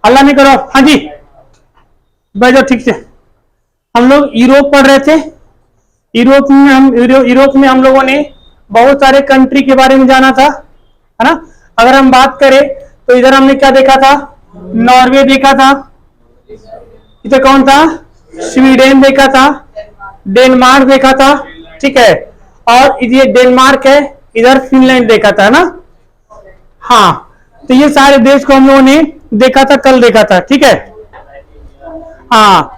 अल्लाह नहीं करो। हाँ जी बैठ जाओ ठीक से। हम लोग यूरोप पढ़ रहे थे। यूरोप में हम लोगों ने बहुत सारे कंट्री के बारे में जाना था, है ना। अगर हम बात करें तो इधर हमने क्या देखा था, नॉर्वे देखा था, इधर कौन था, स्वीडन देखा था, डेनमार्क देखा था, ठीक है। और ये डेनमार्क है, इधर फिनलैंड देखा था ना। हाँ तो ये सारे देश को हम लोगों ने देखा था, कल देखा था, ठीक है। हाँ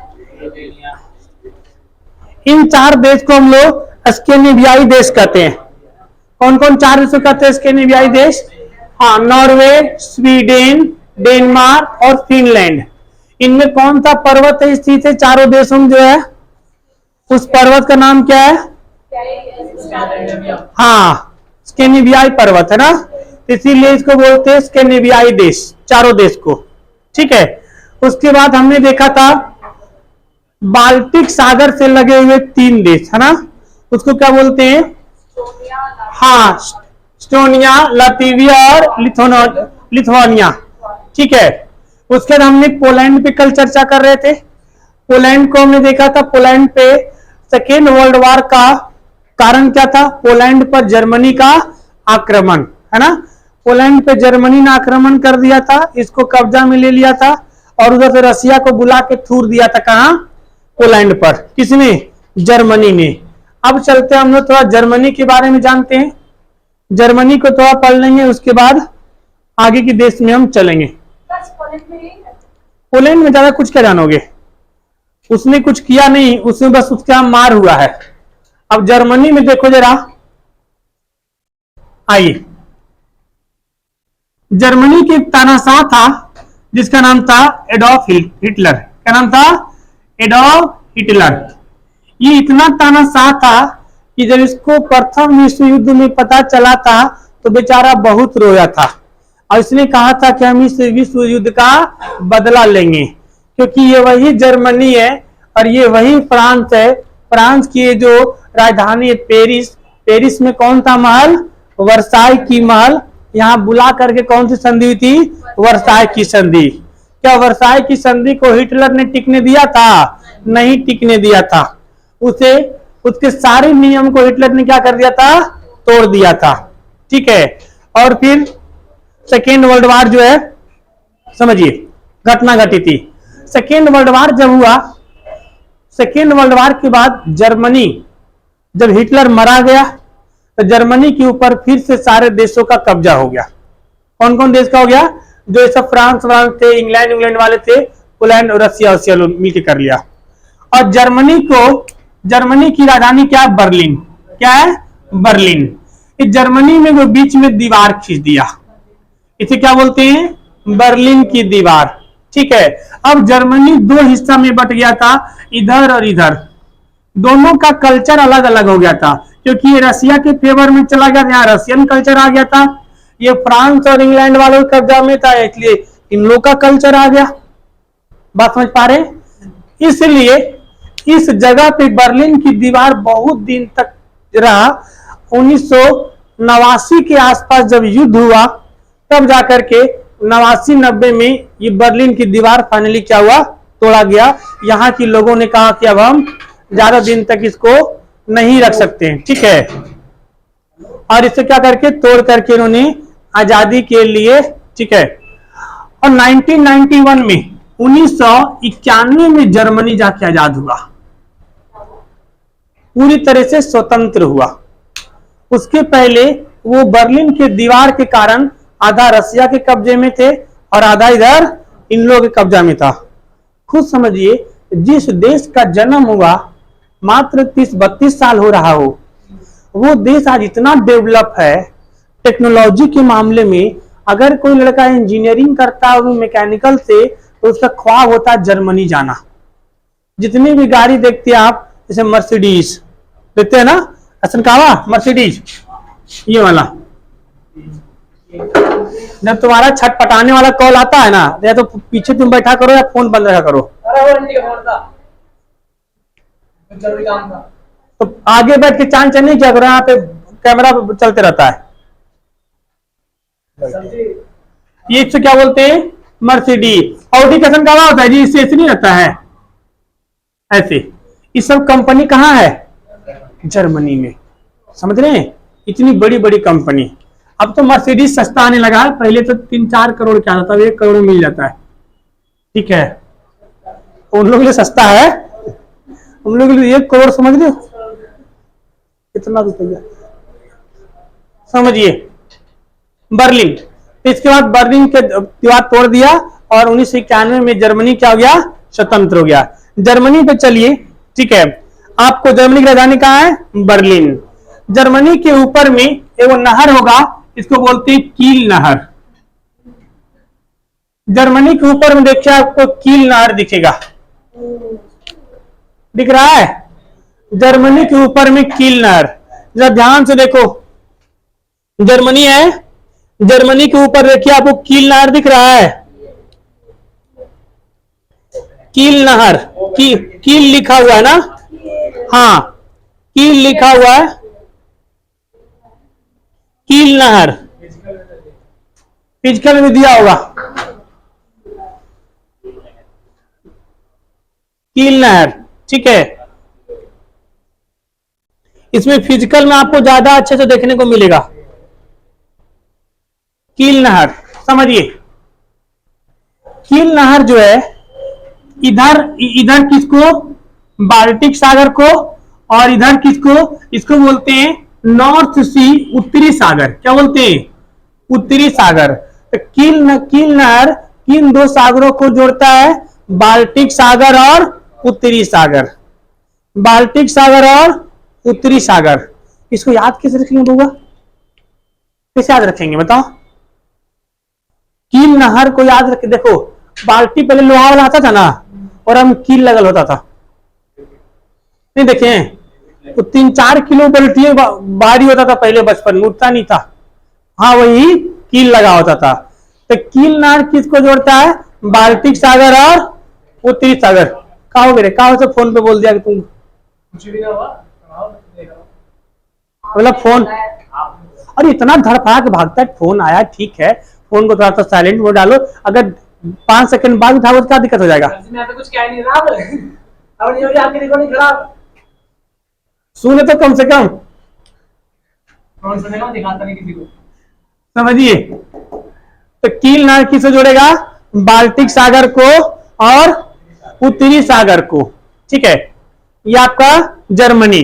इन चार देश को हम लोग स्कैंडिनेवियाई देश कहते हैं। कौन कौन चार देशों कहते हैं स्कैंडिनेवियाई देश? हाँ नॉर्वे, स्वीडन, डेनमार्क और फिनलैंड। इनमें कौन सा पर्वत है स्थित है चारों देशों में जो है, उस पर्वत का नाम क्या है? हाँ स्कैंडिनेवियाई पर्वत है ना, इसीलिए इसको बोलते हैं स्कैंडिनेवियाई देश, चारों देश को, ठीक है। उसके बाद हमने देखा था बाल्टिक सागर से लगे हुए तीन देश, है ना, उसको क्या बोलते हैं? हाँ स्टोनिया, लातविया और लिथुआनिया, ठीक है। उसके बाद हमने पोलैंड पे कल चर्चा कर रहे थे। पोलैंड को हमने देखा था, पोलैंड पे सेकेंड वर्ल्ड वॉर का कारण क्या था? पोलैंड पर जर्मनी का आक्रमण, है ना। पोलैंड पे जर्मनी ने आक्रमण कर दिया था, इसको कब्जा में ले लिया था और उधर से रसिया को बुला के थूर दिया था। कहां? पोलैंड पर। किसने? जर्मनी ने। अब चलते हैं हम लोग थोड़ा जर्मनी के बारे में जानते हैं। जर्मनी को थोड़ा पढ़ लेंगे, उसके बाद आगे के देश में हम चलेंगे। पोलैंड में ज्यादा कुछ क्या जानोगे, उसने कुछ किया नहीं, उसमें बस उसका मार हुआ है। अब जर्मनी में देखो जरा, आइए। जर्मनी के एक तानाशाह था जिसका नाम था एडोल्फ हिटलर। क्या नाम था? Adolf Hitler. ये इतना तानाशाह था कि जब इसको प्रथम विश्व युद्ध में पता चला था तो बेचारा बहुत रोया था और इसने कहा था कि हम इस विश्व युद्ध का बदला लेंगे, क्योंकि ये वही जर्मनी है और ये वही फ्रांस है। फ्रांस की जो राजधानी है पेरिस, पेरिस में कौन सा महल? वर्साई की महल। यहाँ बुला करके कौन सी संधि हुई थी? वर्साई की संधि। क्या वर्साई की संधि को हिटलर ने टिकने दिया था? नहीं टिकने दिया था। उसे उसके सारे नियम को हिटलर ने क्या कर दिया था? तोड़ दिया था, ठीक है। और फिर सेकेंड वर्ल्ड वॉर जो है, समझिए घटना घटी थी। सेकेंड वर्ल्ड वॉर जब हुआ, सेकेंड वर्ल्ड वॉर के बाद जर्मनी, जब हिटलर मरा गया तो जर्मनी के ऊपर फिर से सारे देशों का कब्जा हो गया। कौन कौन देश का हो गया? जो ये सब फ्रांस थे, इंग्लैंड वाले थे, पोलैंड और रसिया मिलकर कर लिया। और जर्मनी की राजधानी क्या है? बर्लिन। क्या है? बर्लिन। इस जर्मनी में वो बीच में दीवार खींच दिया, इसे क्या बोलते हैं? बर्लिन की दीवार, ठीक है। अब जर्मनी दो हिस्सा में बट गया था, इधर और इधर। दोनों का कल्चर अलग अलग हो गया था, क्योंकि ये रसिया के फेवर में चला गया, यहाँ रशियन कल्चर आ गया था। ये फ्रांस और इंग्लैंड वालों के कब्जा में था, इसलिए इन लोगों का कल्चर आ गया। बात समझ पा रहे? इसलिए इस जगह पे बर्लिन की दीवार बहुत दिन तक रहा। 1989 के आसपास जब युद्ध हुआ तब जाकर के 89-90 में ये बर्लिन की दीवार फाइनली क्या हुआ? तोड़ा गया। यहाँ के लोगों ने कहा कि अब हम ज्यादा दिन तक इसको नहीं रख सकते हैं, ठीक है। और इसे क्या करके तोड़ करके इन्होंने आजादी के लिए, ठीक है। और 1991 में 1991 में जर्मनी जाके आजाद हुआ, पूरी तरह से स्वतंत्र हुआ। उसके पहले वो बर्लिन के दीवार के कारण आधा रसिया के कब्जे में थे और आधा इधर इन लोगों के कब्जा में था। खुद समझिए, जिस देश का जन्म हुआ मात्र 30-32 साल हो रहा हो, वो देश आज इतना डेवलप है टेक्नोलॉजी के मामले में। अगर कोई लड़का इंजीनियरिंग करता है मैकेनिकल से, तो उसका ख्वाब होता है जर्मनी जाना। जितनी भी गाड़ी देखते हैं आप, जैसे मर्सिडीज देखते हैं ना, असनकावा मर्सिडीज, ये वाला, जब तुम्हारा छटपटाने वाला कॉल आता है ना, या तो पीछे तुम बैठा करो या फोन बंद रखा करो। तो आगे बैठ के चांद चलने क्या करो, यहाँ पे कैमरा चलते रहता है। ये इससे क्या बोलते हैं, मर्सिडीज। ऑडी कैसन का होता है जी, इससे ऐसे नहीं रहता है ऐसे। ये सब कंपनी कहाँ है, जर्मनी में, समझ रहे हैं, इतनी बड़ी बड़ी कंपनी। अब तो मर्सिडीज सस्ता आने लगा है, पहले तो 3-4 करोड़ का आता था, 1 करोड़ में मिल जाता है, ठीक है, उन लोग के लिए सस्ता है, हम लोग के लिए 1 करोड़, समझ लो कितना रुपया, समझिए। बर्लिन, इसके बाद बर्लिन के दीवार तोड़ दिया और 1991 में जर्मनी क्या हो गया, स्वतंत्र हो गया। जर्मनी पे चलिए, ठीक है, आपको जर्मनी की राजधानी कहाँ है, बर्लिन। जर्मनी के ऊपर में एक नहर होगा, इसको बोलते हैं कील नहर। जर्मनी के ऊपर में देखिए आपको कील नहर दिखेगा, दिख रहा है, जर्मनी के ऊपर में कील नहर। जरा ध्यान से देखो, जर्मनी है, जर्मनी के ऊपर देखिए आपको कील नहर दिख रहा है, कील नहर, कील लिखा हुआ है ना, हाँ कील लिखा हुआ है, कील नहर, फिजिकल में दिया होगा कील नहर, ठीक है। इसमें फिजिकल में आपको ज्यादा अच्छे से देखने को मिलेगा, कील नहर, समझिए। कील नहर जो है, इधर इधर किसको, बाल्टिक सागर को, और इधर किसको, इसको बोलते हैं नॉर्थ सी, उत्तरी सागर, क्या बोलते हैं, उत्तरी सागर। तो कील नहर किन 2 सागरों को जोड़ता है, बाल्टिक सागर और उत्तरी सागर, बाल्टिक सागर और उत्तरी सागर। इसको याद कैसे रखेंगे बउआ, कैसे याद रखेंगे बताओ, कील नहर को याद रखे। देखो बाल्टी पहले लोहा वाला आता था ना, और हम कील लगल होता था, नहीं देखे, तो 3-4 किलो बाल्टी भारी होता था पहले, बचपन में उठता नहीं था, हाँ वही कील लगा होता था। तो कील नहर किसको जोड़ता है, बाल्टिक सागर और उत्तरी सागर। कहो मेरे, कहो से फोन पे बोल दिया कि तुम कुछ भी ना हुआ, मतलब फोन, और इतना धड़फड़ा के भागता है, फोन आया ठीक है, फोन को थोड़ा सा साइलेंट मोड डालो, अगर 5 सेकंड बाद उठाओ तो क्या दिक्कत हो जाएगा, तो कुछ क्या नहीं रहा अब ये आपकी रिकॉर्डिंग खराब, सुने तो कम से कम, कौन सुनेगा, दिखाता नहीं किसी को, समझिए। तो कील नहर किससे जोड़ेगा, बाल्टिक सागर को और उत्तरी सागर को, ठीक है, ये आपका जर्मनी।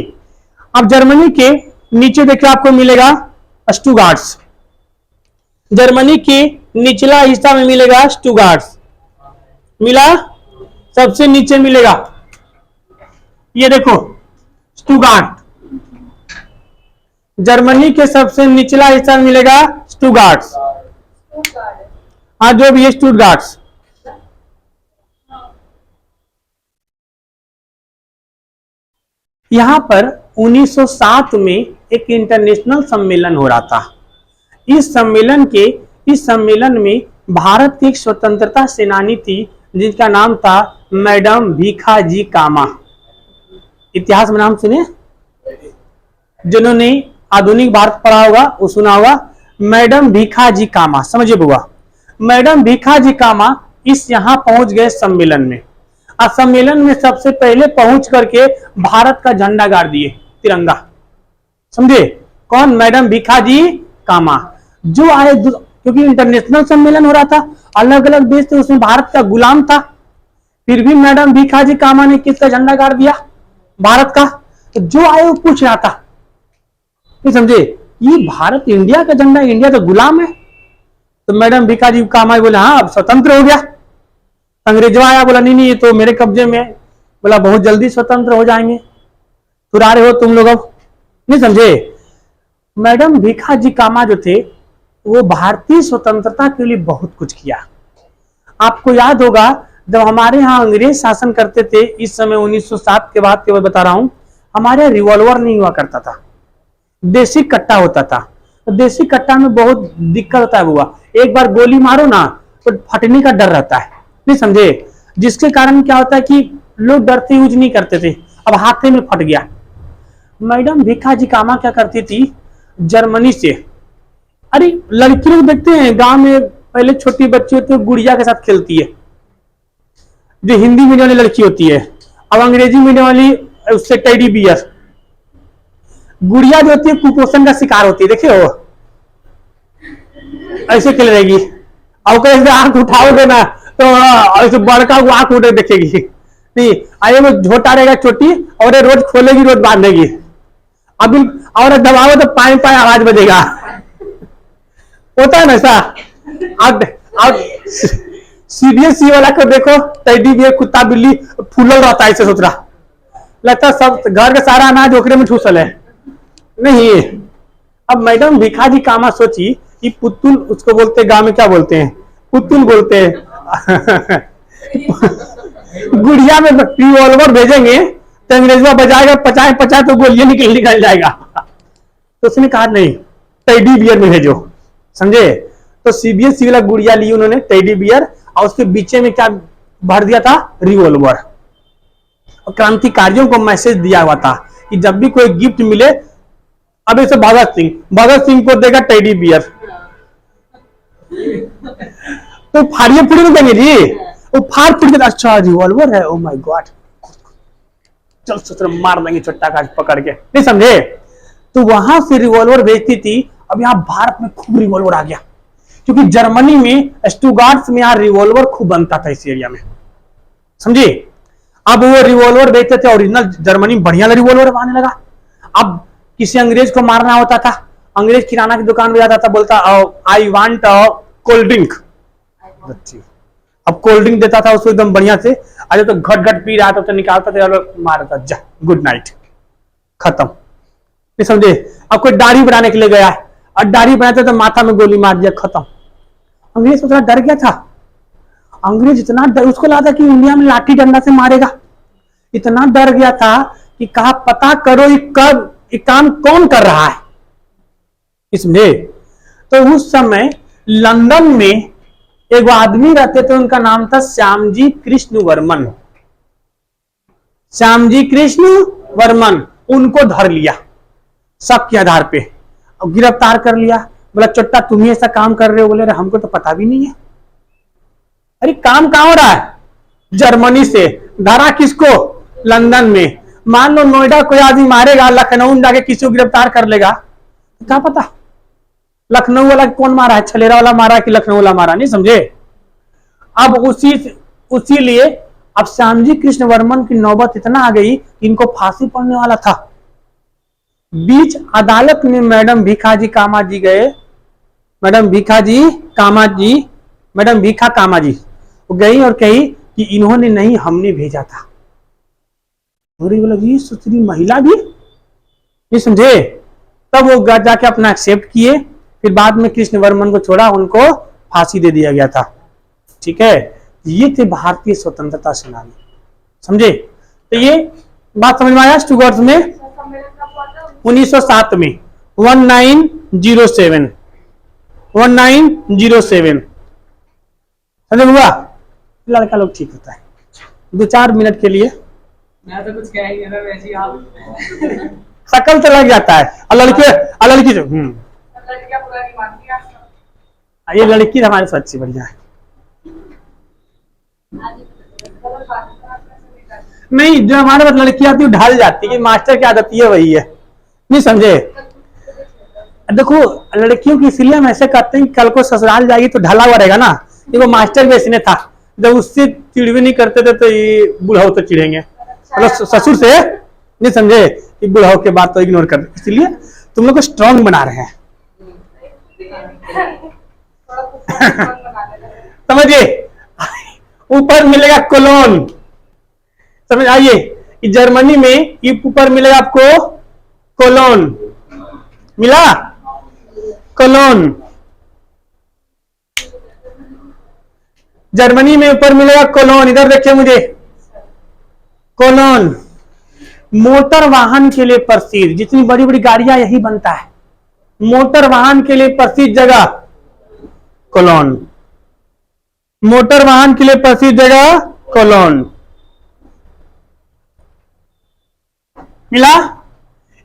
अब जर्मनी के नीचे देखिए आपको मिलेगा स्टुगार्ट्स, जर्मनी के निचला हिस्सा में मिलेगा स्टुगार्ट्स, मिला, सबसे नीचे मिलेगा, ये देखो स्टुगार्ट, जर्मनी के सबसे निचला हिस्सा में मिलेगा स्टुगार्ट्स, हाँ जो भी है स्टुगार्ट्स। यहां पर 1907 में एक इंटरनेशनल सम्मेलन हो रहा था। इस सम्मेलन में भारत की एक स्वतंत्रता सेनानी थी, जिनका नाम था मैडम भीखाजी कामा। इतिहास में नाम सुने, जिन्होंने आधुनिक भारत पढ़ा होगा वो सुना होगा, मैडम भीखाजी कामा, समझिए बुआ, मैडम भीखाजी कामा इस यहां पहुंच गए सम्मेलन में। और सम्मेलन में सबसे पहले पहुंच करके भारत का झंडा गाड़ दिए, तिरंगा, समझे, कौन, मैडम भीखाजी कामा। जो आए, क्योंकि इंटरनेशनल सम्मेलन हो रहा था, अलग अलग देश थे, उसमें भारत का गुलाम था, फिर भी मैडम भीखाजी कामा ने किसका झंडा गाड़ दिया, भारत का। तो जो आए वो पूछ रहा था, नहीं समझे, ये भारत इंडिया का झंडा, इंडिया तो गुलाम है। तो मैडम भीखाजी कामा बोले हाँ अब स्वतंत्र हो गया। अंग्रेजवा आया, बोला नहीं नहीं ये तो मेरे कब्जे में, बोला बहुत जल्दी स्वतंत्र हो जाएंगे, चुरा रहे हो तुम लोग, अब नहीं समझे। मैडम भीखाजी कामा जो थे वो भारतीय स्वतंत्रता के लिए बहुत कुछ किया। आपको याद होगा जब हमारे यहाँ अंग्रेज शासन करते थे, इस समय 1907 के बाद केवल बता रहा हूं, हमारे यहाँ रिवॉल्वर नहीं हुआ करता था, देसी कट्टा होता था। तो देसी कट्टा में बहुत दिक्कत होता है बुआ, एक बार गोली मारो ना तो फटने का डर रहता है, नहीं समझे, जिसके कारण क्या होता है कि लोग डरते यूज नहीं करते थे, अब हाथे में फट गया। मैडम भीखाजी कामा क्या करती थी, जर्मनी से, अरे लड़की लोग देखते हैं गांव में पहले छोटी बच्ची होती है गुड़िया के साथ खेलती है, जो हिंदी मीडियम वाली लड़की होती है। अब अंग्रेजी मीडियम वाली उससे टेडी बियर। गुड़िया जो होती है कुपोषण का शिकार होती है, देखिए वो ऐसे खेल रहेगी। और कैसे आंख उठाओगे ना तो ऐसे बड़का वो आंख उठे देखेगी नहीं। आए वो झोटा रहेगा छोटी, और रोज खोलेगी रोज बांधेगी। अभी और दबाओ तो पाए पाए आवाज बजेगा, होता है ना ऐसा। अब सीबीएसई वाला को देखो, टेडी बियर कुत्ता बिल्ली फूलल रहता है, ऐसे सोच रहा लगता है सब घर का सारा अनाज ओकरे में ठूसल है। नहीं, अब मैडम भिखा जी कामा सोची कि पुतुल, उसको बोलते गांव में क्या बोलते हैं, पुतुल बोलते हैं। गुड़िया में रिवॉल्वर भेजेंगे तो अंग्रेजवा बजाएगा 50-50 तो गोलियां निकल जाएगा। तो उसने कहा नहीं, टेडी बियर में भेजो, समझे। तो सीबीएसई वाला गुड़िया ली उन्होंने, टेडी बियर, और उसके बीच में क्या भर दिया था, रिवॉल्वर। और क्रांतिकारियों को मैसेज दिया हुआ था कि जब भी कोई गिफ्ट मिले, अब इसे भगत सिंह को देगा टेडी बियर, तो फाड़िए फूड़ी में देंगे जी। वो फाड़ फूट के, अच्छा रिवॉल्वर है, ओ माय गॉड, चल ससुर मार देंगे छोटा का पकड़ के, नहीं समझे। तो वहां से रिवॉल्वर भेजती थी। अब यहाँ भारत में खूब रिवॉल्वर आ गया, क्योंकि जर्मनी में स्टुगार्ट्स में यहाँ रिवॉल्वर खूब बनता था इस एरिया में, समझे। अब वो रिवॉल्वर बेचते थे, ओरिजिनल जर्मनी में बढ़िया रिवॉल्वर आने लगा। अब किसी अंग्रेज को मारना होता था, अंग्रेज किराना की दुकान में जाता था, बोलता आई वांट कोल्ड ड्रिंक। अब कोल्ड ड्रिंक देता था उसको एकदम बढ़िया से, अरे तो घट घट पी रहा था तो निकालता था, मारता, जा गुड नाइट, खत्म, नहीं समझे। अब कोई दाढ़ी बनाने के लिए गया है, और दाढ़ी बनाते तो माथा में गोली मार दिया, खत्म। अंग्रेज तो डर गया था, अंग्रेज इतना डर, उसको लगा था कि इंडिया में लाठी डंडा से मारेगा, इतना डर गया था कि कहा पता करो ये काम कौन कर रहा है, इसमें। तो उस समय लंदन में एक आदमी रहते थे, उनका नाम था श्यामजी कृष्ण वर्मन। श्यामजी कृष्ण वर्मन, उनको धर लिया शक के आधार पे, और गिरफ्तार कर लिया। बोला चोट्टा तुम ही ऐसा काम कर रहे हो। बोले हमको तो पता भी नहीं है। अरे काम कहां हो रहा है, जर्मनी से। धरा किसको, लंदन में। मान लो नोएडा कोई आदमी मारेगा, लखनऊ में जाके किसी को गिरफ्तार कर लेगा, क्या पता लखनऊ वाला कौन मारा है, छलेरा वाला मारा है कि लखनऊ वाला मारा, नहीं समझे। अब उसी लिए अब श्यामजी कृष्ण वर्मन की नौबत इतना आ गई कि इनको फांसी पड़ने वाला था। बीच अदालत में मैडम भिखाजी कामा जी गए, मैडम भिखा कामा जी वो गई और कही कि इन्होंने नहीं, हमने भेजा था। बोला जी सुतरी महिला भी, नहीं समझे। तब वो जाके अपना एक्सेप्ट किए, फिर बाद में कृष्ण वर्मन को छोड़ा, उनको फांसी दे दिया गया था, ठीक है। ये थे भारतीय स्वतंत्रता सेनानी, समझे। तो ये बात समझ में आया। स्टुगार्ट्स में 1907 में 1907 समझे हुआ। लड़का लोग ठीक होता है, 2-4 मिनट के लिए मैं तो कुछ कह ही नहीं, वैसे ही आप शकल तो लग जाता है। और लड़की जो लड़कियां पूरा नहीं मानती हैं। ये लड़की हमारे से अच्छी बढ़िया है। नहीं, जो हमारे पास लड़की आती है ढल जाती है, कि मास्टर की आदत ये वही है, नहीं समझे। देखो लड़कियों की इसलिए हम ऐसे करते हैं कि कल को ससुराल जाएगी तो ढला हुआ रहेगा ना। ये वो मास्टर भी ऐसे था, जब उससे चिड़वी नहीं करते थे तो ये बुढ़ाओ तो चिढ़ेंगे, मतलब ससुर से, नहीं समझे, कि बुढ़ाओ के बाद तो इग्नोर कर। इसलिए तुम लोग को स्ट्रॉन्ग बना रहे हैं। समझिए, ऊपर मिलेगा कोलोन, समझ आइए कि जर्मनी में ये ऊपर मिलेगा आपको कोलोन, मिला कोलोन। जर्मनी में ऊपर मिलेगा कोलोन, इधर देखिए मुझे, कोलोन मोटर वाहन के लिए प्रसिद्ध, जितनी बड़ी बड़ी गाड़ियां यही बनता है, मोटर वाहन के लिए प्रसिद्ध जगह कोलोन, मोटर वाहन के लिए प्रसिद्ध जगह कोलोन। मिला।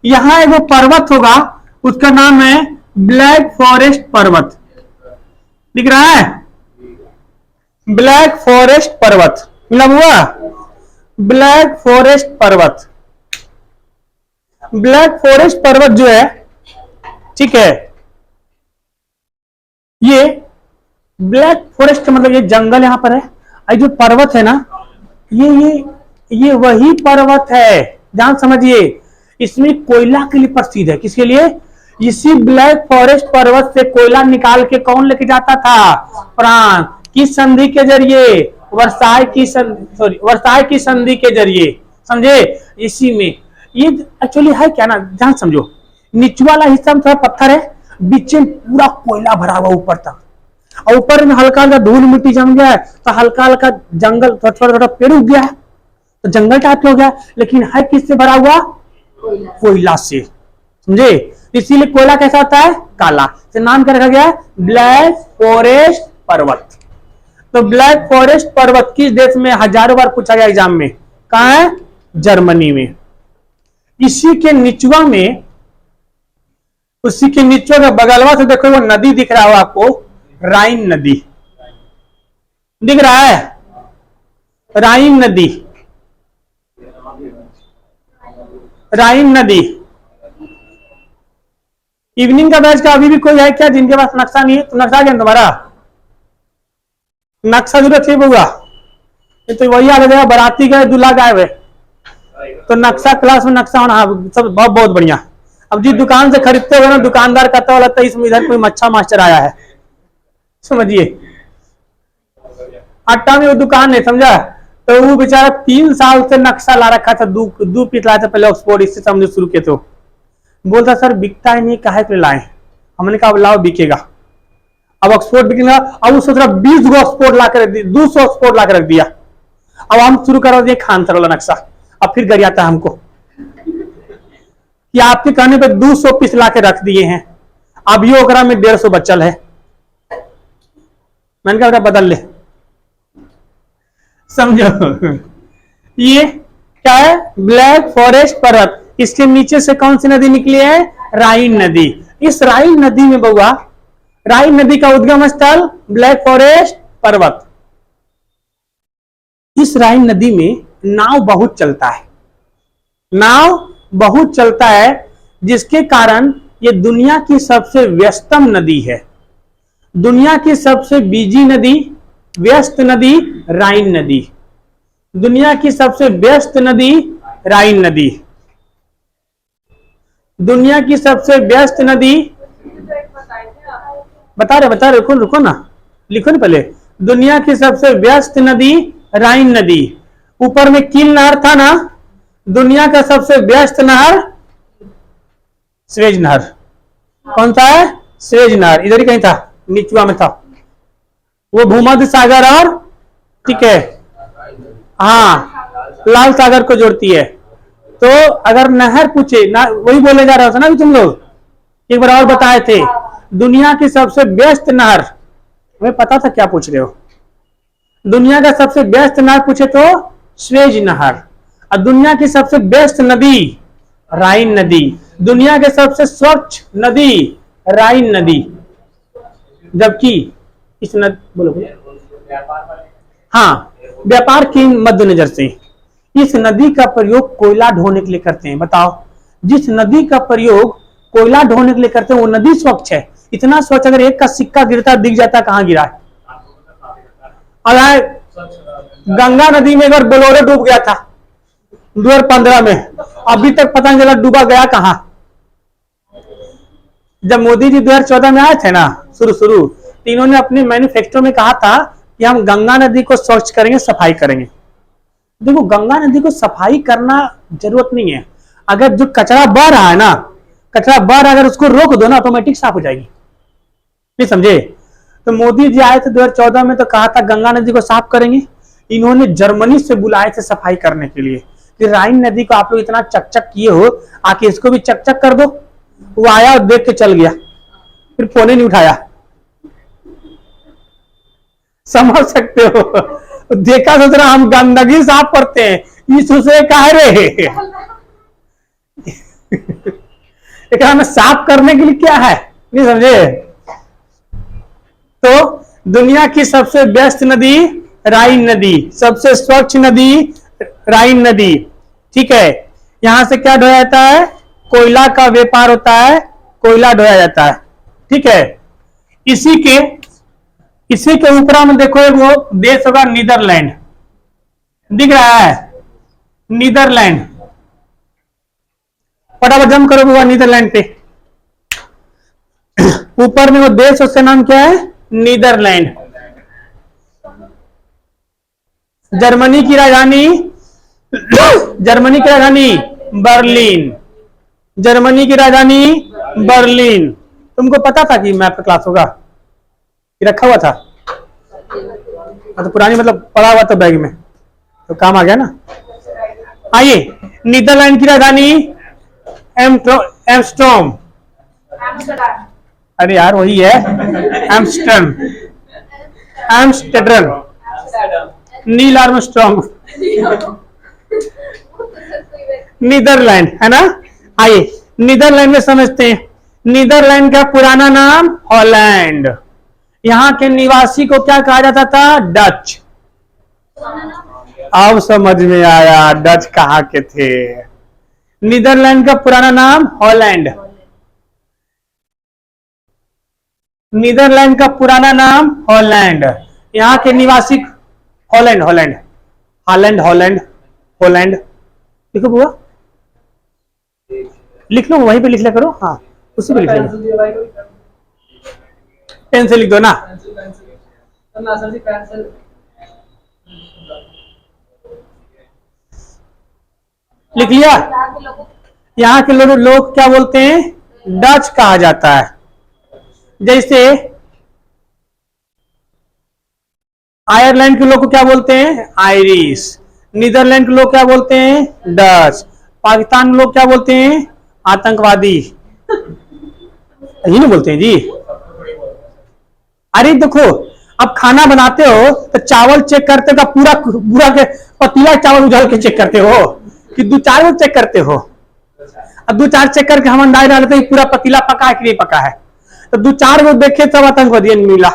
यहां एक वो पर्वत होगा, उसका नाम है ब्लैक फॉरेस्ट पर्वत, दिख रहा है। ब्लैक फॉरेस्ट पर्वत, मतलब हुआ ब्लैक फॉरेस्ट पर्वत। ब्लैक फॉरेस्ट पर्वत जो है, ठीक है, ये ब्लैक फॉरेस्ट का मतलब ये जंगल यहां पर है। और जो पर्वत है ना, ये वही पर्वत है, ध्यान समझिए, इसमें कोयला के लिए प्रसिद्ध है। किसके लिए? इसी ब्लैक फॉरेस्ट पर्वत से कोयला निकाल के कौन लेके जाता था? फ्रांस। किस संधि के जरिए? वर्साई की संधि के जरिए, समझे? इसी में ये एक्चुअली है क्या ना, ध्यान समझो, नीचे वाला हिस्सा में थोड़ा पत्थर है, बीच में पूरा कोयला भरा हुआ ऊपर तक, और ऊपर में हल्का हल्का धूल मिट्टी जम गया है, तो हल्का हल्का जंगल, थोड़ा थोड़ा पेड़ उग गया है, तो जंगल टाइप हो गया, लेकिन है किससे भरा हुआ? कोयला से, समझे? इसीलिए कोयला कैसा होता है? काला। तो नाम क्या रखा गया? ब्लैक फॉरेस्ट पर्वत। तो ब्लैक फॉरेस्ट पर्वत किस देश में? हजारों बार पूछा गया एग्जाम में। कहां है? जर्मनी में। इसी के निचवा में, उसी के नीचे का बगलवा से देखो, वो नदी दिख रहा हो आपको, राइन नदी दिख रहा है, राइन नदी, राइन नदी। इवनिंग का बैच का अभी भी कोई है क्या जिनके पास नक्शा नहीं है? तो नक्शा क्या तुम्हारा? नक्शा जरूरत है होगा, तो वही आ जाएगा, बाराती गए दूल्हा गायब है, तो नक्शा क्लास में नक्शा होना सब बहुत बहुत बढ़िया। अब जिस दुकान से खरीदते हो ना, दुकानदार कहता वाला तो इसमें इधर कोई मच्छा मास्टर आया है, समझिए। आटा में वो दुकान है, समझा? तो वो बेचारा 3 साल से नक्शा ला रखा था, दो पीस लाया था पहले ऑक्सफोर्ड, इससे समझो शुरू किए। तो बोलता सर बिकता ही नहीं, काहे के लाए? हमने कहा लाओ बिकेगा। अब ऑक्सफोर्ड बिकेगा, अब वो सोच रहा 20 गो ऑक्सफोर्ड ला कर रख दिया, 200 ऑक्सफोर्ड ला कर रख दिया। अब हम शुरू करा दिए खान सर वाला नक्शा। अब फिर गरियाता हमको कि आपके कहने पे 200 पीस ला के रख दिए हैं, अब ये ओकरा में 150 बचल है। मैंने कहा बदल ले, समझो। ये क्या है? ब्लैक फॉरेस्ट पर्वत। इसके नीचे से कौन सी नदी निकली है? राइन नदी। इस राइन नदी में बउआ, राइन नदी का उद्गम स्थल ब्लैक फॉरेस्ट पर्वत। इस राइन नदी में नाव बहुत चलता है, नाव बहुत चलता है, जिसके कारण ये दुनिया की सबसे व्यस्तम नदी है। दुनिया की सबसे बिजी नदी, व्यस्त नदी राइन नदी। दुनिया की सबसे व्यस्त नदी राइन नदी। दुनिया की सबसे व्यस्त नदी, बता रहे, रुको ना, लिखो ना पहले। दुनिया की सबसे व्यस्त नदी राइन नदी। ऊपर में कील नहर था ना, दुनिया का सबसे व्यस्त नहर स्वेज नहर। कौन सा है? स्वेज नहर। इधर ही कहीं था, नीचवा में था, वो भूमध्य सागर और, ठीक है, हाँ, लाल सागर को जोड़ती है। तो अगर नहर पूछे ना, वही बोले जा रहा था ना तुम लोग, एक बार और बताए थे, दुनिया की सबसे व्यस्त नहर, हमें पता था क्या पूछ रहे हो। दुनिया का सबसे व्यस्त नहर पूछे तो स्वेज नहर, और दुनिया की सबसे व्यस्त नदी राइन नदी। दुनिया के सबसे स्वच्छ नदी राइन नदी, जबकि इस नदी, बोलो, हाँ, व्यापार के मद्देनजर से इस नदी का प्रयोग कोयला ढोने के लिए करते हैं। बताओ, जिस नदी का प्रयोग कोयला ढोने के लिए करते हैं वो नदी स्वच्छ है? इतना स्वच्छ, अगर एक का सिक्का गिरता दिख जाता कहां गिरा है? अगर गंगा नदी में अगर बोलोरो डूब गया था 2015 में, अभी तक पता नहीं चला डूबा गया कहां। जब मोदी जी 2014 में आए थे ना, शुरू तो इन्होंने अपने मैनिफेस्टो में कहा था कि हम गंगा नदी को स्वच्छ करेंगे, सफाई करेंगे। देखो, गंगा नदी को सफाई करना जरूरत नहीं है, अगर जो कचरा बह रहा है ना, कचरा बह रहा है, अगर उसको रोक दो ना, ऑटोमेटिक साफ हो जाएगी। नहीं समझे? तो मोदी जी आए थे 2014 में, तो कहा था गंगा नदी को साफ करेंगे। इन्होंने जर्मनी से बुलाए थे सफाई करने के लिए कि राइन नदी को आप लोग इतना चकचक किए हो, आके इसको भी चकचक कर दो। वो आया और देख के चल गया, फिर फोन ही नहीं उठाया। समझ सकते हो? देखा, सोच रहा हम गंदगी साफ करते हैं, इस उसे कह रहे हमें साफ करने के लिए क्या है? नहीं समझे? तो दुनिया की सबसे व्यस्त नदी राइन नदी, सबसे स्वच्छ नदी राइन नदी। ठीक है, यहां से क्या ढोया जाता है? कोयला का व्यापार होता है, कोयला ढोया जाता है। ठीक है, इसी के ऊपर में देखो एक वो देश होगा नीदरलैंड, दिख रहा है? नीदरलैंड, फटाफट जम करो हुआ नीदरलैंड पे। ऊपर में वो देश, उसका नाम क्या है? नीदरलैंड। जर्मनी की राजधानी बर्लिन। जर्मनी की राजधानी बर्लिन। तुमको पता था कि मैप का क्लास होगा? कि रखा हुआ था? तो पुरानी मतलब पड़ा हुआ था बैग में, तो काम आ गया ना। आइए, नीदरलैंड की राजधानी एम्स्टर्डम। अरे यार वही है, एम्स्टर्डम, नील आर्मस्ट्रॉन्ग। नीदरलैंड है ना। आइए नीदरलैंड में समझते हैं। नीदरलैंड का पुराना नाम हॉलैंड। यहां के निवासी को क्या कहा जाता था? डच। अब समझ में आया डच कहाँ के थे। नीदरलैंड का पुराना नाम हॉलैंड। नीदरलैंड का पुराना नाम हॉलैंड। यहाँ के निवासी Holland, Holland, Holland, Holland, Holland. लिखो बुआ, लिख लो, वहीं पे लिख लिया करो। हाँ, उसी पे लिख लो, पेन से लिख दो ना। लिख लिया? यहाँ के लोग क्या बोलते हैं? डच कहा जाता है। जैसे आयरलैंड के लोग को क्या बोलते हैं? आयरिश। नीदरलैंड के लोग क्या बोलते हैं? डच। पाकिस्तान के लोग क्या बोलते हैं? आतंकवादी। यही नहीं बोलते हैं जी। अरे देखो, अब खाना बनाते हो तो चावल चेक करते हो, पूरा पूरा के पतीला चावल उजाल के चेक करते हो कि 2-4 चेक करते हो? अब 2-4 चेक करके हम अंदाज डालते हैं पूरा पतीला पका है कि नहीं पका है। तो 2-4 को देखे तब आतंकवादी मिला।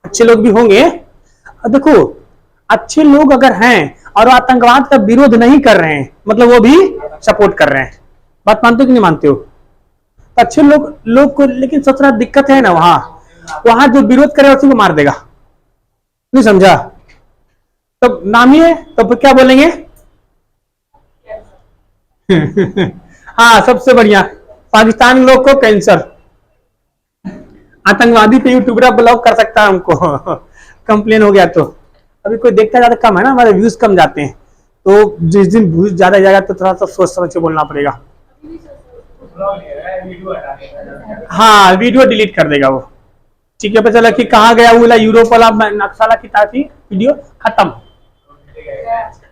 अच्छे लोग भी होंगे। अब देखो, अच्छे लोग अगर हैं और आतंकवाद का विरोध नहीं कर रहे हैं, मतलब वो भी सपोर्ट कर रहे हैं। बात मानते हो कि नहीं मानते हो? तो अच्छे लोग को, लेकिन सबसे दिक्कत है ना, वहां जो विरोध करे उसी को मार देगा। नहीं समझा? तो नाम ही है, तो फिर क्या बोलेंगे? हाँ, सबसे बढ़िया पाकिस्तान लोग को कैंसर। आतंकवादी पे यूट्यूबर ब्लॉक कर सकता है हमको। कंप्लेन हो गया तो। अभी कोई देखता ज्यादा कम है ना, हमारे व्यूज कम जाते हैं, तो जिस दिन व्यूज ज्यादा जाएगा तो थोड़ा सा सोच समझ के बोलना पड़ेगा। हाँ, वीडियो डिलीट कर देगा वो। ठीक है, पता चला कि कहाँ गया वो यूरोप वाला नक्शा की थी, वीडियो खत्म।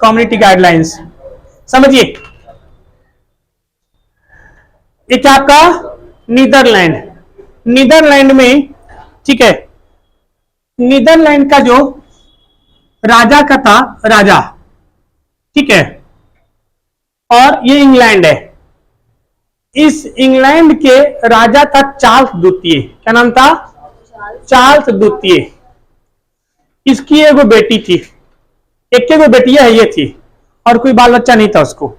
कम्युनिटी गाइडलाइंस समझिए। ये क्या आपका? नीदरलैंड। नीदरलैंड में, ठीक है, नीदरलैंड का जो राजा का था, राजा, ठीक है, और ये इंग्लैंड है। इस इंग्लैंड के राजा था चार्ल्स द्वितीय। क्या नाम था? चार्ल्स द्वितीय। इसकी एगो बेटी थी, एक बेटी है ये थी, और कोई बाल बच्चा नहीं था उसको।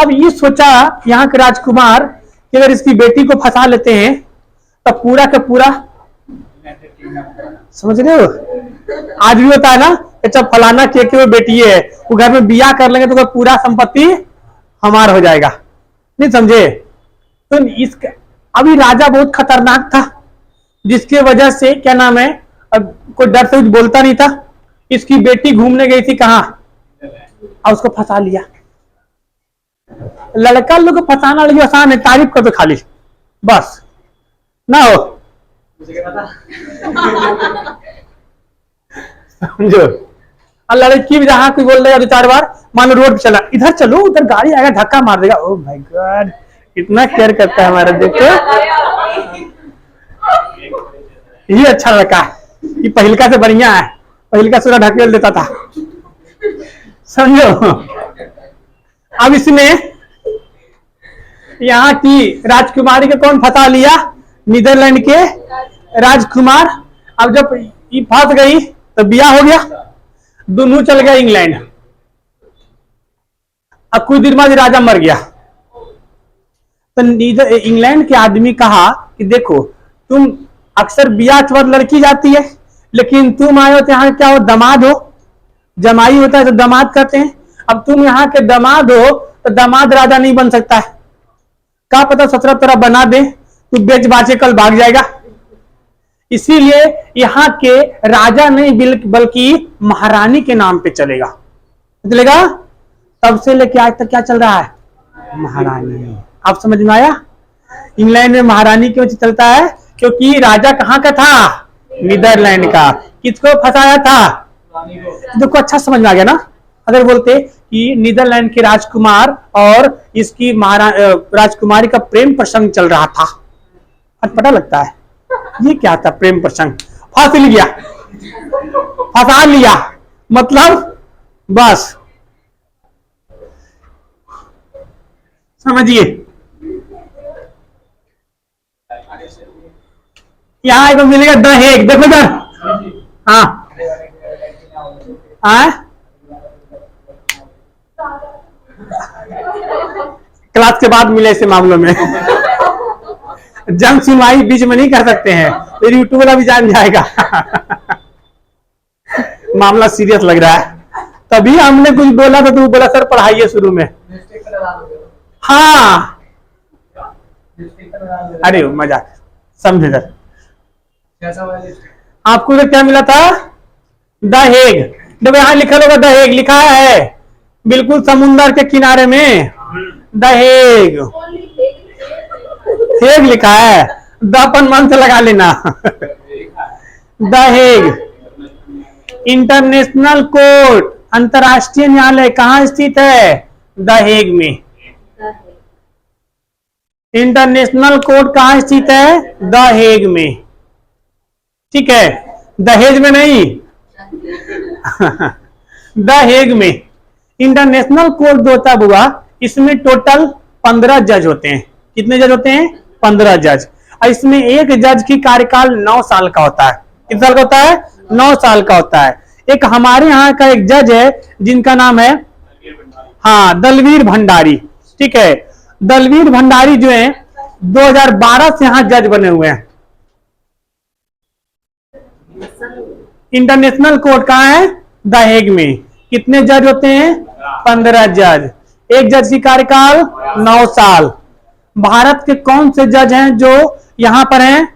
अब ये सोचा यहाँ के राजकुमार कि अगर इसकी बेटी को फंसा लेते हैं तो पूरा का पूरा, समझ रहे हो, आज भी होता है ना, जब फलाना के बेटी है, वो घर में बियाह कर लेंगे तो पूरा संपत्ति हमार हो जाएगा। नहीं समझे? तो इसका अभी राजा बहुत खतरनाक था, जिसके वजह से क्या नाम है, अब कोई डर से कुछ बोलता नहीं था। इसकी बेटी घूमने गई थी कहाँ, और उसको फंसा लिया। लड़का लोग को फंसाना लगी आसान है, तारीफ कर दो खाली, बस ना हो। समझो, और लड़की भी जहां कोई बोल रहा है 2-4 बार, मान लो रोड पे चला, इधर चलो, उधर गाड़ी आएगा धक्का मार देगा। ओह माय गॉड, इतना केयर करता है हमारा। देखो ये अच्छा लड़का है, ये पहिलका से बढ़िया है, पहिलका सूरा ढकेल देता था। समझो, अब इसने यहाँ की राजकुमारी को कौन फंसा लिया? नीदरलैंड के राजकुमार। अब जब ये फंस गई तो ब्याह हो गया, दोनों चल गया इंग्लैंड। अब कुछ देर बाद राजा मर गया, तो इंग्लैंड के आदमी कहा कि देखो तुम अक्सर ब्याह के बाद लड़की जाती है, लेकिन तुम आए हो तो यहाँ क्या हो, दामाद हो, जमाई होता है तो दामाद कहते हैं। अब तुम यहाँ के दामाद हो तो दामाद राजा नहीं बन सकता है, क्या पता सत्रह तरह बना दे, तू बेच बाचे कल भाग जाएगा। इसीलिए यहाँ के राजा नहीं बल्कि महारानी के नाम पे चलेगा। तब से लेके आज तक क्या चल रहा है, महारानी। आप समझ में आया? इंग्लैंड में महारानी क्यों चलता है? क्योंकि राजा कहाँ का था, नीदरलैंड का। किसको फंसाया था? देखो अच्छा समझ में आ गया ना। अगर बोलते कि नीदरलैंड के राजकुमार और इसकी राजकुमारी का प्रेम प्रसंग चल रहा था, पता लगता है ये क्या था, प्रेम प्रसंग, फांस लिया, फंसा लिया, मतलब बस समझिए। यहाँ एक मिलेगा द हेग, देखो इधर, हाँ क्लास के बाद मिले ऐसे मामलों में। जंग सुनवाई बीच में नहीं कर सकते हैं, फिर यूट्यूब वाला भी जान जाएगा। मामला सीरियस लग रहा है, तभी हमने कुछ बोला तो तू बोला सर पढ़ाइए शुरू में। हाँ अरे मजाक, समझे सर। आपको तो क्या मिला था, द हेग। देखो यहाँ लिखा होगा द हेग, लिखा है बिल्कुल समुंदर के किनारे में, द हेग, हेग लिखा है, द अपन मन से लगा लेना। द हेग इंटरनेशनल कोर्ट, अंतरराष्ट्रीय न्यायालय कहाँ स्थित है, द हेग में। इंटरनेशनल कोर्ट कहाँ स्थित है, द हेग में, ठीक है, दहेज में नहीं। द हेग में इंटरनेशनल कोर्ट जो होता है बुआ, इसमें टोटल 15 जज होते हैं। कितने जज होते हैं, 15 जज। और इसमें एक जज की कार्यकाल 9 साल का होता है। कितने साल का होता है, 9 साल का होता है। एक हमारे यहाँ का एक जज है जिनका नाम है, हाँ, दलवीर भंडारी, ठीक है। दलवीर भंडारी जो है 2012 से यहाँ जज बने हुए हैं। इंटरनेशनल कोर्ट कहाँ है, द हेग में। कितने जज होते हैं, 15 जज। एक जज की कार्यकाल 9 साल। भारत के कौन से जज हैं जो यहां पर हैं,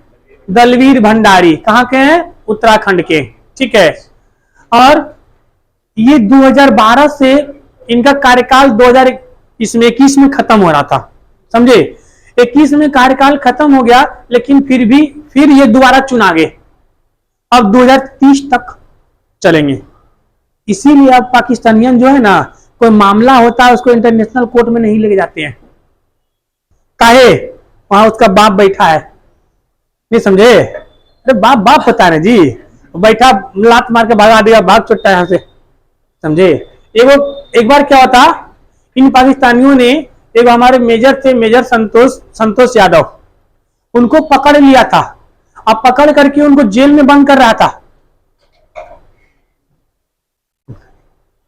दलवीर भंडारी, कहां के हैं, उत्तराखंड के, ठीक है। और ये 2012 से इनका कार्यकाल 2021 में खत्म हो रहा था, समझे। 21 में कार्यकाल खत्म हो गया, लेकिन फिर ये दोबारा चुना गए। अब 2030 तक चलेंगे। इसीलिए अब पाकिस्तानियन जो है ना, कोई मामला होता है उसको इंटरनेशनल कोर्ट में नहीं लेके जाते हैं। काहे, वहां उसका बाप बैठा है, नहीं समझे। अरे बाप बता रहे जी, बैठा लात मार के भगा दिया, भाग छुट्टा यहां से, समझे। एक बार क्या होता, इन पाकिस्तानियों ने एक हमारे मेजर थे, मेजर संतोष यादव, उनको पकड़ लिया था। अब पकड़ करके उनको जेल में बंद कर रहा था।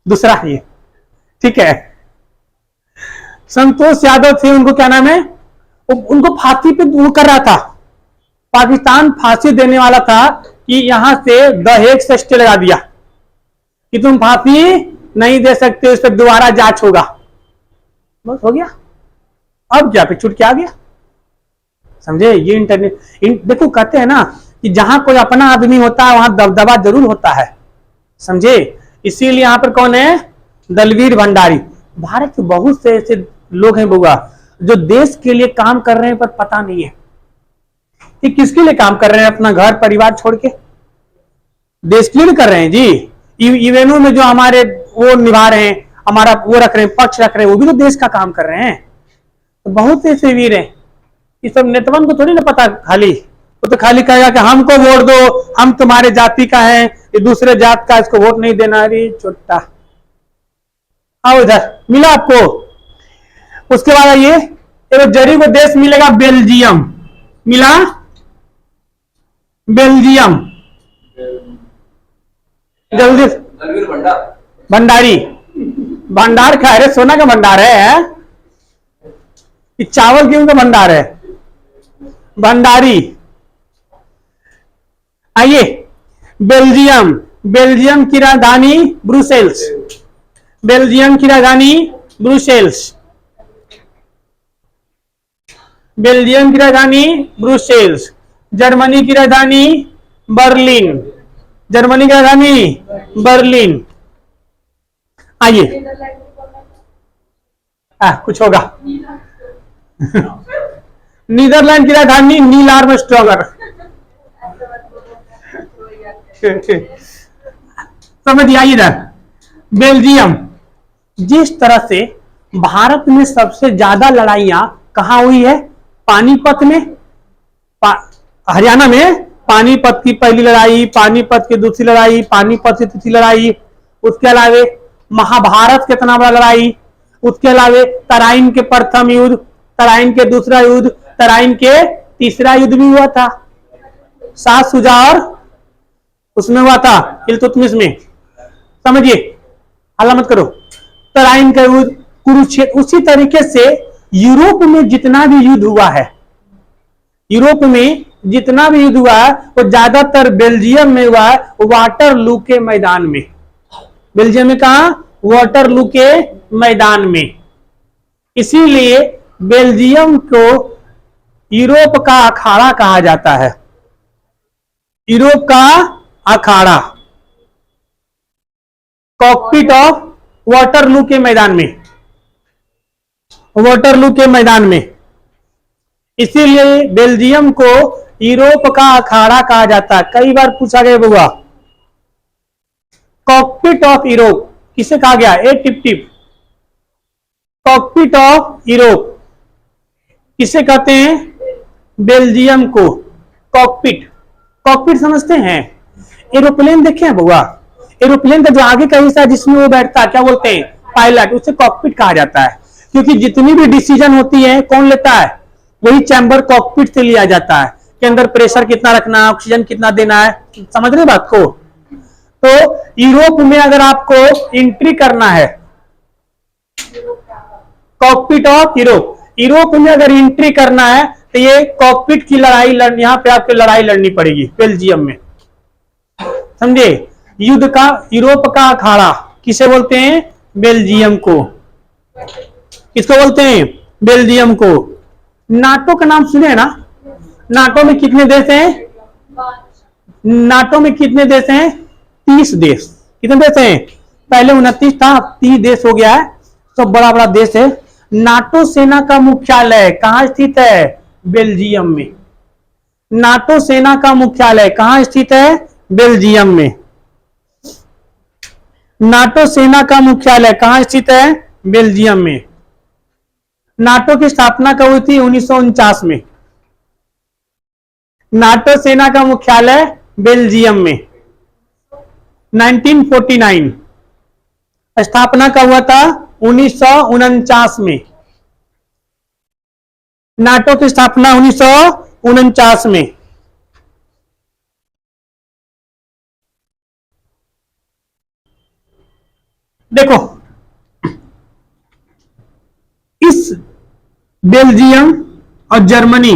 दूसरा ये, ठीक है, संतोष यादव थे, उनको क्या नाम है, उनको फांसी पे वो कर रहा था। पाकिस्तान फांसी देने वाला था कि यहां से द हेग से स्टे लगा दिया कि तुम फांसी नहीं दे सकते, उस पर दोबारा जांच होगा। बस हो गया। अब क्या, फिर छूट के आ गया, समझे। ये इंटरनेट देखो, कहते हैं ना कि जहां कोई अपना आदमी होता है वहां दबदबा जरूर होता है, समझे। इसीलिए यहां पर कौन है, दलवीर भंडारी। भारत के बहुत से ऐसे लोग हैं बुआ जो देश के लिए काम कर रहे हैं, पर पता नहीं है कि किसके लिए काम कर रहे हैं। अपना घर परिवार छोड़ के देश के लिए कर रहे हैं जी। इवेंटों में जो हमारे वो निभा रहे हैं, हमारा वो रख रहे हैं, पक्ष रख रहे हैं, वो भी तो देश का काम कर रहे हैं। तो बहुत से ऐसे वीर हैं, ये सब नेतवन को थोड़ी ना पता, खाली वो तो खाली कहेगा कि हमको वोट दो, हम तुम्हारे जाति का है, ये दूसरे जात का, इसको वोट नहीं देना। अरे छोटा, आओ इधर, मिला आपको। उसके बाद आइए, एक जरी को देश मिलेगा बेल्जियम, मिला बेल्जियम। जल्दी। बलवीर भंडार। भंडारी। भंडार का है रे, सोना का भंडार है कि चावल गेहूं का भंडार है? भंडारी। आइए, बेल्जियम। बेल्जियम की राजधानी ब्रुसेल्स। बेल्जियम की राजधानी ब्रुसेल्स। बेल्जियम की राजधानी ब्रुसेल्स। जर्मनी की राजधानी बर्लिन। जर्मनी की राजधानी बर्लिन। आइए, कुछ होगा। नीदरलैंड की राजधानी नील आर्मस्ट्रॉगर। समझिए। आइए इधर, बेल्जियम। जिस तरह से भारत में सबसे ज्यादा लड़ाइयां कहां हुई है? पानीपत में, हरियाणा में पानीपत की पहली लड़ाई, पानीपत की दूसरी लड़ाई, पानीपत की तीसरी लड़ाई, उसके अलावे महाभारत के इतना बड़ा लड़ाई, उसके अलावे तराइन के प्रथम युद्ध, तराइन के दूसरा युद्ध, तराइन के तीसरा युद्ध भी हुआ था। 7 सुजार उसमें हुआ था, इल्तुतमिश में। समझिए, हल्ला मत करो। तराइन का युद्ध, कुरुक्षेत्र। उसी तरीके से यूरोप में जितना भी युद्ध हुआ है, यूरोप में जितना भी युद्ध हुआ है वो ज्यादातर बेल्जियम में हुआ है, वाटरलू के मैदान में। बेल्जियम में कहा? वाटरलू के मैदान में। इसीलिए बेल्जियम को यूरोप का अखाड़ा कहा जाता है। यूरोप का अखाड़ा, कॉकपिट ऑफ वाटरलू के मैदान में। वाटरलू के मैदान में। इसीलिए बेल्जियम को यूरोप का अखाड़ा कहा जाता है। कई बार पूछा गया हुआ, कॉकपिट ऑफ यूरोप किसे कहा गया? A tip tip. Cockpit of Europe किसे कहते हैं? बेल्जियम को कॉकपिट। कॉकपिट समझते हैं? एरोप्लेन देखे हैं बुआ? एरोप्लेन का जो आगे का हिस्सा जिसमें वो बैठता है, क्या बोलते हैं? पायलट। उसे कॉकपिट कहा जाता है, क्योंकि जितनी भी डिसीजन होती है कौन लेता है? वही चैम्बर कॉकपिट से लिया जाता है, कि अंदर प्रेशर कितना रखना है, ऑक्सीजन कितना देना है। समझ रहे बात को? तो यूरोप में अगर आपको एंट्री करना है, कॉकपिट ऑफ यूरोप, यूरोप में अगर एंट्री करना है तो ये कॉकपिट की लड़ाई यहां पे आपको लड़ाई लड़नी पड़ेगी बेल्जियम में। समझे? युद्ध का, यूरोप का अखाड़ा किसे बोलते हैं? बेल्जियम को। किसको बोलते हैं? बेल्जियम को। नाटो का नाम सुने ना? नाटो में कितने देश हैं? नाटो में कितने देश हैं? 30 देश। कितने देश हैं? पहले 29 था, 30 देश हो गया है। सब बड़ा बड़ा देश है। नाटो सेना का मुख्यालय कहां स्थित है? बेल्जियम में। नाटो सेना का मुख्यालय कहां स्थित है? बेल्जियम में। नाटो सेना का मुख्यालय कहां स्थित है? बेल्जियम में। नाटो की स्थापना कब हुई थी? 1949 में। नाटो सेना का मुख्यालय बेल्जियम में। 1949 स्थापना कब हुआ था? 1949 में। नाटो की स्थापना 1949 में। देखो, इस बेल्जियम और जर्मनी,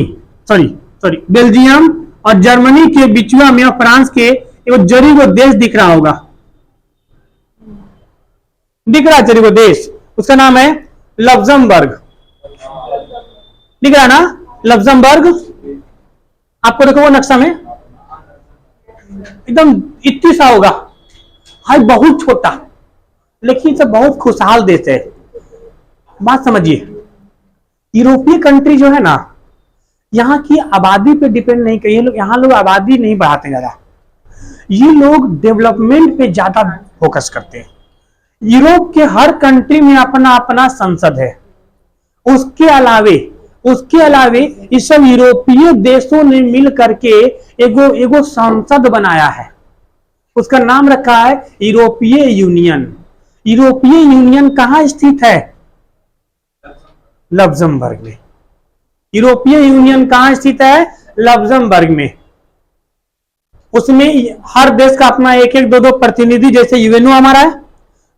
बेल्जियम और जर्मनी के बीचवा में और फ्रांस के एक जरी वो देश दिख रहा होगा, दिख रहा है जरी वो देश, उसका नाम है लक्जमबर्ग। दिख रहा है ना? लक्जमबर्ग। आपको देखो वो नक्शा में एकदम इतनी सा होगा, है बहुत छोटा, लेकिन सब बहुत खुशहाल देश है। बात समझिए, यूरोपीय कंट्री जो है ना, यहाँ की आबादी पे डिपेंड नहीं करिए लोग, यहाँ लोग आबादी नहीं बढ़ाते ज्यादा, ये लोग डेवलपमेंट पे ज्यादा फोकस करते हैं। यूरोप के हर कंट्री में अपना अपना संसद है। उसके अलावे इस सब यूरोपीय देशों ने मिल करके एगो संसद बनाया है, उसका नाम रखा है यूरोपीय यूनियन। यूरोपीय यूनियन कहां स्थित है? लक्जमबर्ग में। यूरोपीय यूनियन कहां स्थित है? लक्जमबर्ग में। उसमें हर देश का अपना एक एक दो दो प्रतिनिधि, जैसे यूएनओ हमारा है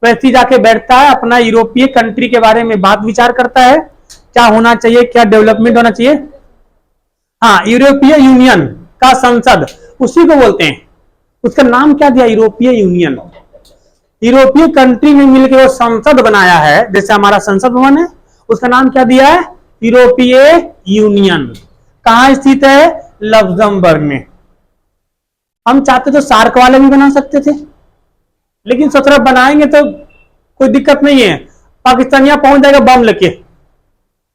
वैसे ही जाके बैठता है, अपना यूरोपीय कंट्री के बारे में बात विचार करता है, क्या होना चाहिए, क्या डेवलपमेंट होना चाहिए। हाँ, यूरोपीय यूनियन का संसद उसी को बोलते हैं। उसका नाम क्या दिया, यूरोपीय यूनियन। यूरोपीय कंट्री में मिलकर वो संसद बनाया है, जैसे हमारा संसद भवन है, उसका नाम क्या दिया है, यूरोपीय यूनियन। कहां स्थित है, लक्जमबर्ग में। हम चाहते तो सार्क वाले भी बना सकते थे, लेकिन सोच रहे बनाएंगे तो कोई दिक्कत नहीं है, पाकिस्तानिया पहुंच जाएगा बम लेके,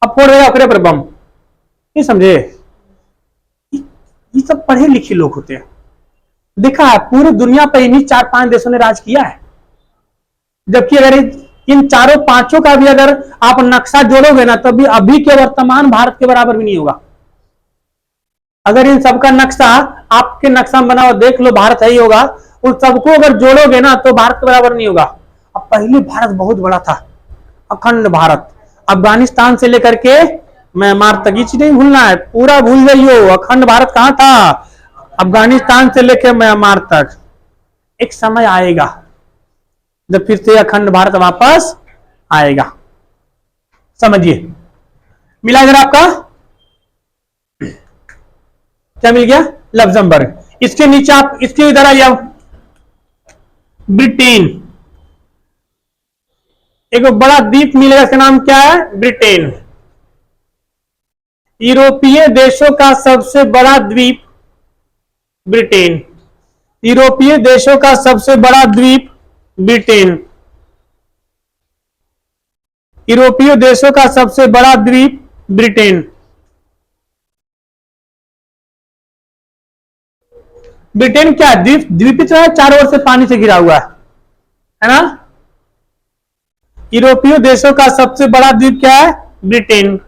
अब फोड़ देगा ओकरे पर बम, नहीं समझे। ये सब पढ़े लिखे लोग होते हैं। देखा है पूरी दुनिया पर इन्हीं 4-5 देशों ने राज किया है, जबकि अगर इन चारों पांचों का भी अगर आप नक्शा जोड़ोगे ना, तब भी अभी के वर्तमान भारत के बराबर भी नहीं होगा। अगर इन सबका नक्शा आपके नक्शा में बनाओ, देख लो भारत है ही होगा, उन सबको अगर जोड़ोगे ना तो भारत के बराबर नहीं होगा। अब पहले भारत बहुत बड़ा था, अखंड भारत, अफगानिस्तान से लेकर के म्यांमार तक, ये चीज नहीं भूलना है, पूरा भूल जाइयो। अखंड भारत कहां था, अफगानिस्तान से लेकर म्यांमार तक। एक समय आएगा जब फिर से अखंड भारत वापस आएगा, समझिए। मिला इधर आपका, क्या मिल गया, लक्जमबर्ग। इसके नीचे आप इसके इधर आइए, ब्रिटेन, एक बड़ा द्वीप मिलेगा, इसका नाम क्या है, ब्रिटेन। यूरोपीय देशों का सबसे बड़ा द्वीप ब्रिटेन, यूरोपीय देशों का सबसे बड़ा द्वीप ब्रिटेन, यूरोपीय देशों का सबसे बड़ा द्वीप ब्रिटेन। ब्रिटेन क्या है, द्वीप, द्वीपित है, चारों ओर से पानी से घिरा हुआ है ना। यूरोपीय देशों का सबसे बड़ा द्वीप क्या है, ब्रिटेन।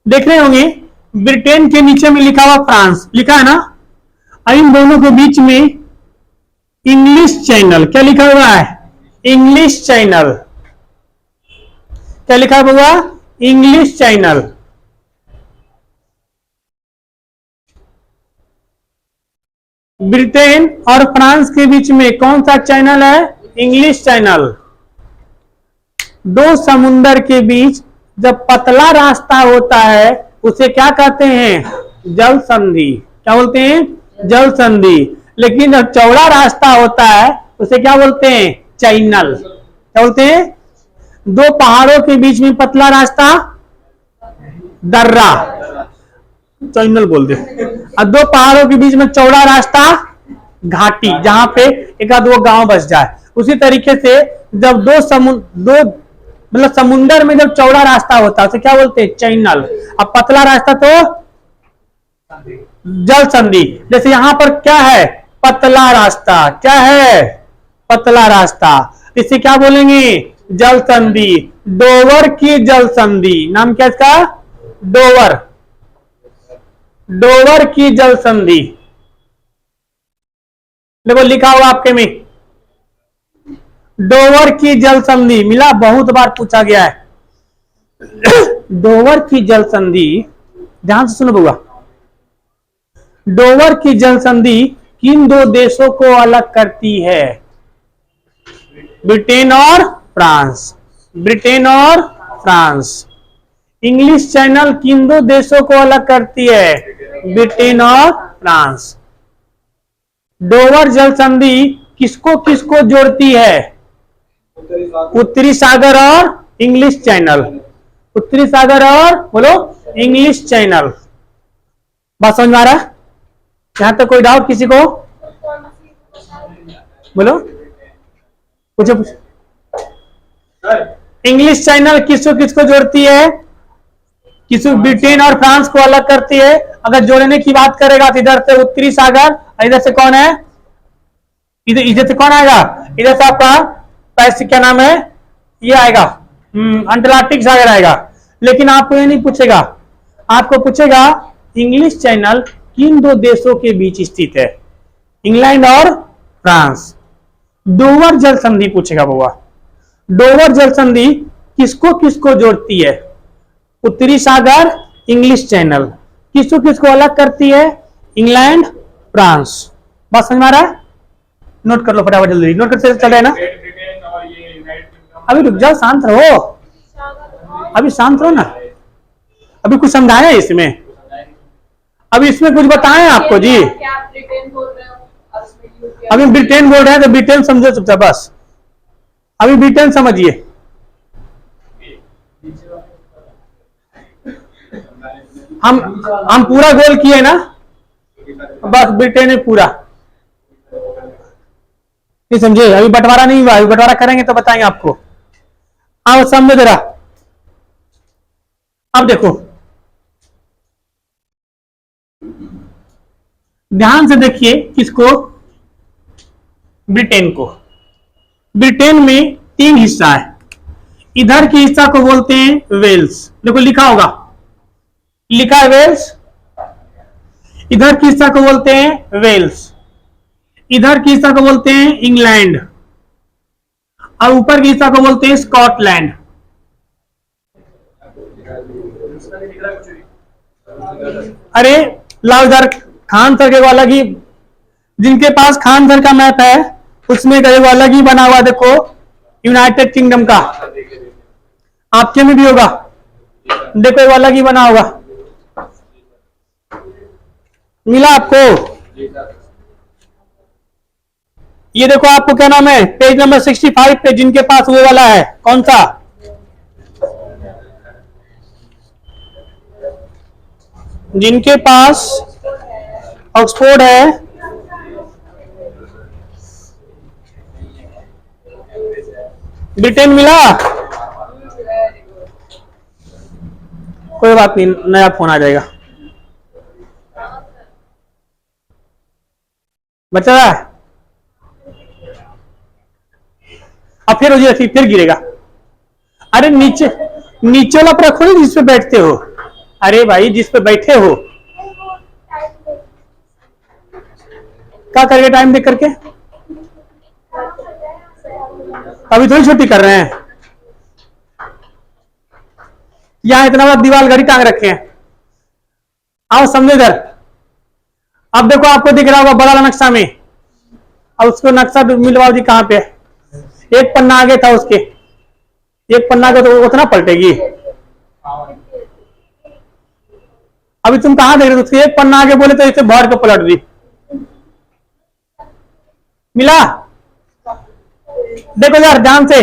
देख रहे होंगे ब्रिटेन के नीचे में लिखा हुआ फ्रांस, लिखा है ना। इन दोनों के बीच में इंग्लिश चैनल, क्या लिखा हुआ है, इंग्लिश चैनल, क्या लिखा हुआ, इंग्लिश चैनल। ब्रिटेन और फ्रांस के बीच में कौन सा चैनल है, इंग्लिश चैनल। दो समुंदर के बीच जब पतला रास्ता होता है उसे क्या कहते हैं, जल संधि। क्या बोलते हैं, जल संधि। लेकिन जब चौड़ा रास्ता होता है उसे क्या बोलते हैं, चैनल। क्या बोलते हैं, दो पहाड़ों के बीच में पतला रास्ता, दर्रा, चैनल बोल दे। और दो पहाड़ों के बीच में चौड़ा रास्ता, घाटी, जहां पे एक आध वो गांव बस जाए। उसी तरीके से जब दो मतलब समुंदर में जब चौड़ा रास्ता होता है उसे क्या बोलते हैं, चैनल। अब पतला रास्ता तो जल संधि। जैसे यहां पर क्या है, पतला रास्ता, क्या है, पतला रास्ता, इसे क्या बोलेंगे, जल संधि। डोवर की जल संधि, नाम क्या इसका, डोवर, डोवर की जल संधि। देखो लिखा हुआ आपके में, डोवर की जल संधि मिला, बहुत बार पूछा गया है। डोवर की जल संधि, ध्यान से सुनो बुआ, डोवर की जल संधि किन दो देशों को अलग करती है, ब्रिटेन और फ्रांस, ब्रिटेन और फ्रांस। इंग्लिश चैनल किन दो देशों को अलग करती है, ब्रिटेन और फ्रांस। डोवर जल संधि किसको किसको जोड़ती है, उत्तरी सागर और इंग्लिश चैनल, उत्तरी सागर और बोलो इंग्लिश चैनल। बात समझ में आ रहा है, यहां तक कोई डाउट किसी को, बोलो पूछो पूछो। इंग्लिश चैनल किसको किसको जोड़ती है, किसी ब्रिटेन और फ्रांस को अलग करती है। अगर जोड़ने की बात करेगा तो इधर से उत्तरी सागर, इधर से कौन है, इधर से कौन आएगा, इधर से आपका पैसे क्या नाम है, ये आएगा अंटार्कटिक सागर आएगा। लेकिन आपको ये नहीं पूछेगा, आपको पूछेगा इंग्लिश चैनल किन दो देशों के बीच स्थित है, इंग्लैंड और फ्रांस। डोवर जल संधि पूछेगा बुआ, डोवर जल संधि किसको किसको जोड़ती है, उत्तरी सागर, इंग्लिश चैनल। किसको किसको अलग करती है? England, France. बात समझ में आ रहा है? नोट कर लो फटाफट, जल्दी नोट करते चल रहे हैं ना। ग्रेट ब्रिटेन और ये यूनाइटेड किंगडम। अभी रुक जाओ, शांत रहो, अभी शांत रहो ना, अभी कुछ समझाया है इसमें, अभी इसमें कुछ बताएं आपको जी। क्या आप ब्रिटेन बोल रहे हो और उसमें यूके? अभी ब्रिटेन बोल रहे हैं तो ब्रिटेन समझो चुपचाप, बस अभी ब्रिटेन समझिए। हम पूरा गोल किए ना, बस ब्रिटेन है पूरा, नहीं समझे? अभी बंटवारा नहीं हुआ, अभी बंटवारा करेंगे तो बताएंगे आपको। आओ समझो जरा, अब देखो ध्यान से देखिए, किसको? ब्रिटेन को। ब्रिटेन में 3 हिस्सा है, इधर के हिस्सा को बोलते हैं वेल्स, देखो लिखा होगा, लिखा है वेल्स, इधर के हिस्सा को बोलते हैं वेल्स, इधर के हिस्सा को बोलते हैं इंग्लैंड, और ऊपर के हिस्सा को बोलते हैं स्कॉटलैंड। अरे लाओ इधर खान सर के अलग ही, जिनके पास खान सर का मैप है उसमें एक अलग ही बना हुआ, देखो यूनाइटेड किंगडम का, आपके में भी होगा, देखो एक अलग ही बना होगा, मिला आपको? ये देखो, आपको क्या नाम है, पेज नंबर 65 पे जिनके पास वो वाला है, कौन सा? जिनके पास ऑक्सफोर्ड है, ब्रिटेन मिला? कोई बात नहीं, नया फोन आ जाएगा, बचा रहा है, अब फिर हो जाए, फिर गिरेगा। अरे नीचे नीचे वाला पर रखो ना जिस पे बैठते हो, अरे भाई जिस पे बैठे हो, क्या करेंगे टाइम देख करके? अभी थोड़ी छुट्टी कर रहे हैं, यहां इतना बड़ा दीवार घड़ी टांग रखे हैं। आओ समझो इधर, अब देखो आपको दिख रहा होगा बड़ा वाला नक्शा में, अब उसको नक्शा मिलवाओ जी, कहां पे है? एक पन्ना आगे था उसके, एक पन्ना को तो उतना पलटेगी, अभी तुम कहां देख रहे हो? उसके एक पन्ना आगे बोले तो इसे भर को पलट दी, मिला? देखो यार ध्यान से,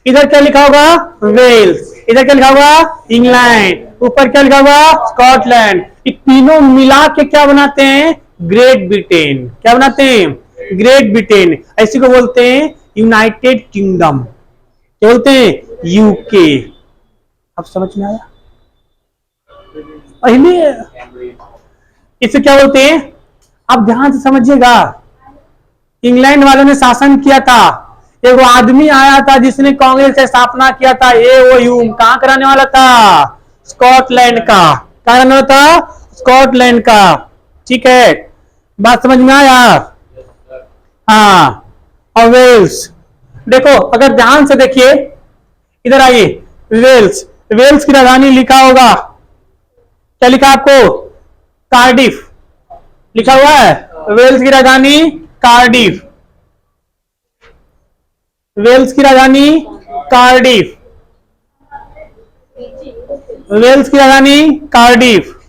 इधर क्या लिखा होगा? वेल्स, इधर क्या लिखा होगा? इंग्लैंड, ऊपर क्या लिखा होगा? स्कॉटलैंड। ये तीनों मिला के क्या बनाते हैं? Great Britain. क्या बनाते हैं? Great Britain. ऐसी को बोलते हैं यूनाइटेड किंगडम, क्या बोलते हैं? यूके। अब समझ में आया? पहले इसे क्या बोलते हैं? अब ध्यान से समझिएगा, इंग्लैंड वालों ने शासन किया था, एक आदमी आया था जिसने कांग्रेस की स्थापना किया था, एओयू, कहां कराने वाला था? स्कॉटलैंड का। कहां कराने वाला था? स्कॉटलैंड का। ठीक है, बात समझ में आया? हाँ। और वेल्स, देखो अगर ध्यान से देखिए, इधर आइए, वेल्स, वेल्स की राजधानी लिखा होगा, क्या लिखा आपको? कार्डिफ लिखा हुआ है, वेल्स की राजधानी कार्डिफ, वेल्स की राजधानी कार्डिफ, वेल्स की राजधानी कार्डिफ।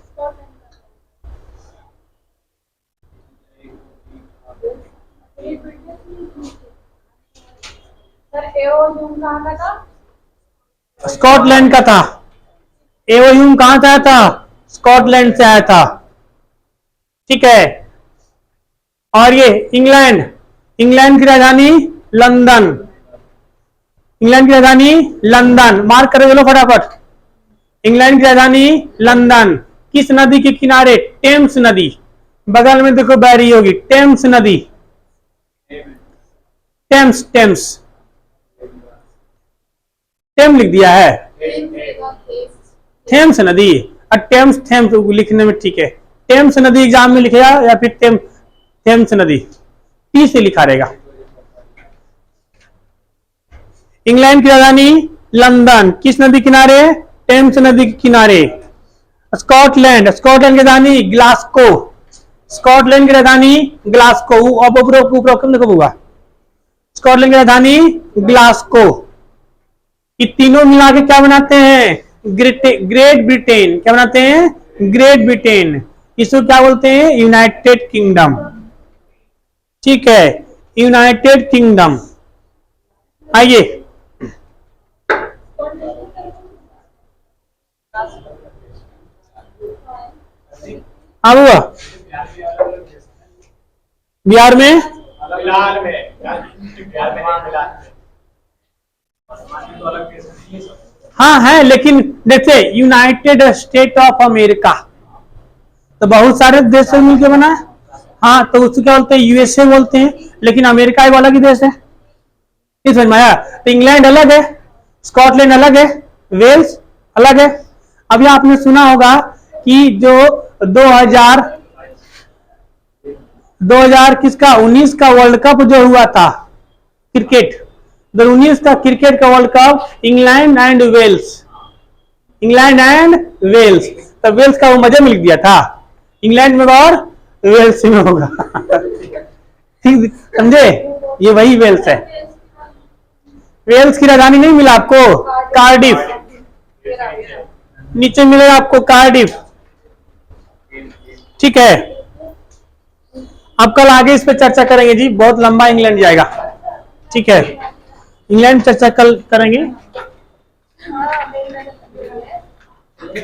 सर एओयू कहाँ का था? स्कॉटलैंड का था। एओयू कहां से आया था? स्कॉटलैंड से आया था। ठीक है, और ये इंग्लैंड, इंग्लैंड की राजधानी लंदन, इंग्लैंड की राजधानी लंदन, मार्क कर लो फटाफट। इंग्लैंड की राजधानी लंदन, किस नदी के किनारे? टेम्स नदी, बगल में देखो बहरी होगी, टेम्स नदी, टेम्स, टेम्स, टेम लिख दिया है, थेम्स नदी, और टेम्स, थेम्स लिखने में ठीक है, टेम्स नदी एग्जाम में लिखेगा या फिर थेम्स नदी, टी से लिखा रहेगा। इंग्लैंड की राजधानी लंदन, किस नदी किनारे? टेम्स नदी के किनारे। स्कॉटलैंड, स्कॉटलैंड की राजधानी ग्लासगो, स्कॉटलैंड की राजधानी ग्लासगो, ऊपर देखो होगा, स्कॉटलैंड की राजधानी ग्लासगो। ये तीनों मिला के क्या बनाते हैं? Great Britain. क्या बनाते हैं? Great Britain. इसको क्या बोलते हैं? United kingdom. ठीक है, यूनाइटेड किंगडम। आइए अब हुआ बिहार में, हाँ है, लेकिन देखिए यूनाइटेड स्टेट ऑफ अमेरिका तो बहुत सारे देश से मिलकर बना है। हाँ, तो उसको क्या बोलते हैं? यूएसए बोलते हैं, लेकिन अमेरिका एक अलग ही देश है। नहीं समझ में आया? तो इंग्लैंड अलग है, स्कॉटलैंड अलग है, वेल्स अलग है। अभी आपने सुना होगा कि जो 2000 किसका 19 का वर्ल्ड कप जो हुआ था क्रिकेट, 2019 का क्रिकेट का world cup, England and Wales, England and Wales, तो वेल्स का वो मजा मिल गया था, इंग्लैंड में और वेल्स में होगा। ठीक समझे? ये वही वेल्स है। वेल्स की राजधानी नहीं मिला आपको? कार्डिफ, नीचे मिलेगा आपको कार्डिफ। ठीक है, अब कल आगे इस पे चर्चा करेंगे जी, बहुत लंबा इंग्लैंड जाएगा। ठीक है, इंग्लैंड चर्चा कल करेंगे।